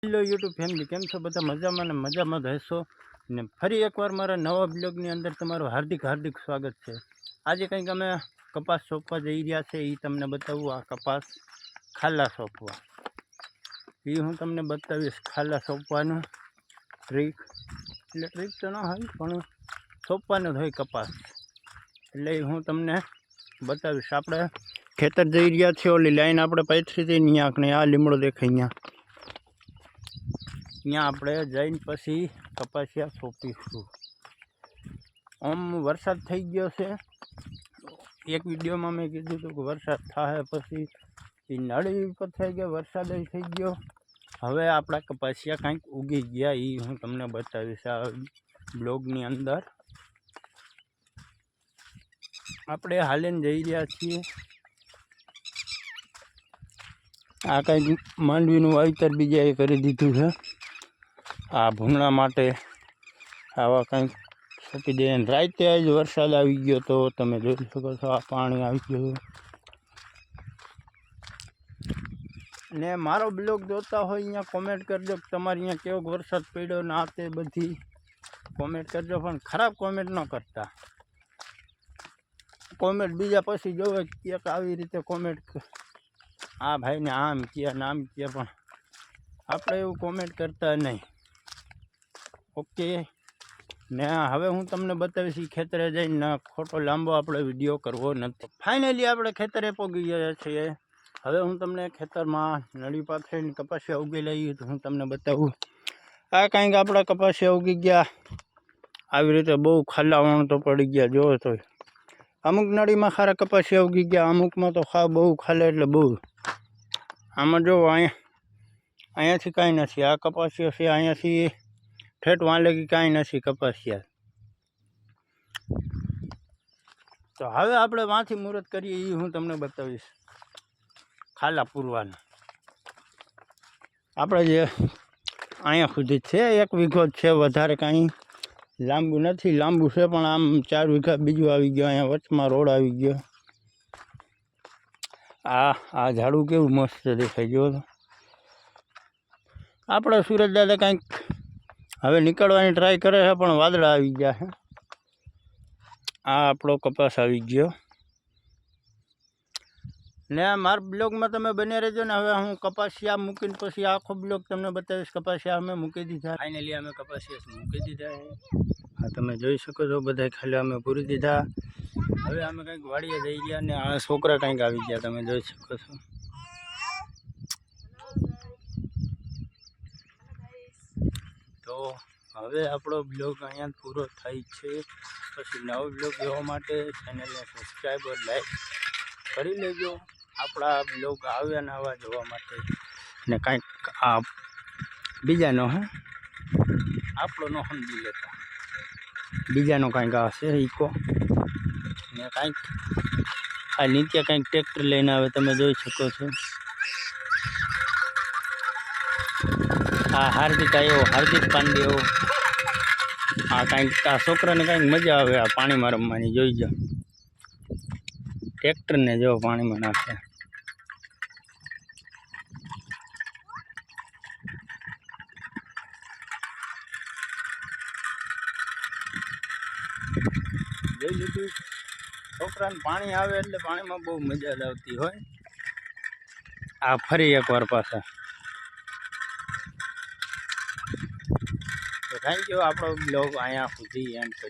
Hello YouTube family, કેમ છો બધા? મજામાં ને મજામાં રહેશો ને ફરી એકવાર મારા નવા બ્લોગની અંદર તમારું હાર્દિક સ્વાગત છે। આજે કંઈક અમે કપાસ સોંપવા જઈ રહ્યા છે, એ તમને બતાવું। આ કપાસ ખાલા સોંપવા, એ હું તમને બતાવીશ। ખાલા સોંપવાનું ટ્રીક, એટલે ટ્રીક તો ન હોય પણ સોંપવાનું જ હોય કપાસ, એટલે હું તમને બતાવીશ। આપણે ખેતર જઈ રહ્યા છીએ, ઓલી લાઈન આપણે પાથરી હતી ને અહીંયા આ લીમડો દેખાય, ત્યાં આપણે જઈને પછી કપાસિયા સોંપીશું। આમ વરસાદ થઈ ગયો છે, એક વિડીયોમાં મેં કીધું હતું કે વરસાદ થાય, પછી એ નળી ઉપર થઈ ગયો, વરસાદ થઈ ગયો। હવે આપણા કપાસિયા કંઈક ઉગી ગયા, એ હું તમને બતાવીશ આ બ્લોગની અંદર। આપણે હાલીને જઈ રહ્યા છીએ। આ કંઈક માંડવીનું વાવેતર બીજાએ કરી દીધું છે, આ ભૂંગળા માટે આવા કંઈક સોંપી દે। રાતે આજ વરસાદ આવી ગયો તો તમે જોઈ શકો છો, આ પાણી આવી ગયું ને। મારો બ્લોગ જોતા હોય અહીંયા કોમેન્ટ કરજો કે તમારે અહીંયા કેવો વરસાદ પડ્યો ને, આ તે બધી કોમેન્ટ કરજો, પણ ખરાબ કોમેન્ટ ન કરતા। કોમેન્ટ બીજા પછી જોવે એક આવી રીતે કોમેન્ટ, આ ભાઈને આમ કહે ને આમ કહે, પણ આપણે એવું કોમેન્ટ કરતા નહીં, ઓકે ને। હવે હું તમને બતાવીશ ખેતરે જઈને, ખોટો લાંબો આપણે વિડીયો કરવો નથી। ફાઇનલી આપણે ખેતરે પહોંચી ગયા છીએ। હવે હું તમને ખેતરમાં નળી પાથરીને કપાસિયા ઉગી લઈએ તો હું તમને બતાવું। આ કંઈક આપણા કપાસિયા ઉગી ગયા, આવી રીતે બહુ ખાલા વણ તો પડી ગયા, જોવો તો અમુક નળીમાં ખારા કપાસિયા ઉગી ગયા, અમુકમાં તો બહુ ખાલે, એટલે બહુ। આમાં જો અહીંયાથી કાંઈ નથી, આ કપાસિયા છે, અહીંયાથી ઠેઠ વાંલેગી કાંઈ નથી કપાસિયા। તો હવે આપણે વાંથી મુહૂર્ત કરીએ, એ હું તમને બતાવીશ। ખાલા પૂરવાનું આપણે જે અહીંયા સુધી છે, 1 વીઘો જ છે, વધારે કાંઈ લાંબુ નથી। લાંબુ છે પણ આમ 4 વીઘા બીજું આવી ગયો, અહીંયા વચમાં રોડ આવી ગયો। આ ઝાડું કેવું મસ્ત દેખાય, જો આપણે સુરજ દાદા કંઈક હવે નીકળવાની ટ્રાય કરે છે, પણ વાદળા આવી ગયા છે। આ આપણો કપાસ આવી ગયો ને। મારા બ્લોગમાં તમે બને રહેજો ને। હવે હું કપાસિયા મૂકીને પછી આખો બ્લોગ તમને બતાવીશ। કપાસિયા અમે મૂકી દીધા, ફાઇનલી અમે કપાસિયા મૂકી દીધા છે। હા, તમે જોઈ શકો છો, બધા ખાલી અમે પૂરી દીધા। હવે અમે કંઈક વાડીએ જઈ ગયા ને આ છોકરા કંઈક આવી ગયા, તમે જોઈ શકો છો। તો હવે આપણો બ્લોગ અહીંયા પૂરો થાય છે। પછી નવો બ્લોગ જોવા માટે ચેનલને સબસ્ક્રાઈબ અને લાઈક કરી લેજો। આપણા બ્લોગ આવ્યા નવા જોવા માટે ને કાંઈક આ બીજાનો આપણો ન સમજી લેતા, બીજાનો કાંઈક આ છે ઈકો ને, કાંઈક આ નીચે કાંઈક ટ્રેક્ટર લઈને આવે, તમે જોઈ શકો છો। આ હાર્દિક આવ્યો, હાર્દિક પાંડ્યો। આ કાંઈક આ છોકરાને કાંઈક મજા આવે આ પાણીમાં રમવાની, જોઈ જાઓ ટ્રેક્ટરને જો પાણીમાં નાખે। જોઈ લીધું, છોકરાને પાણી આવે એટલે પાણીમાં બહુ મજા જ આવતી હોય। આ ફરી એકવાર પાછા તો થેન્ક યુ। આપણો બ્લોગ અહીંયા સુધી એન્ડ કરી।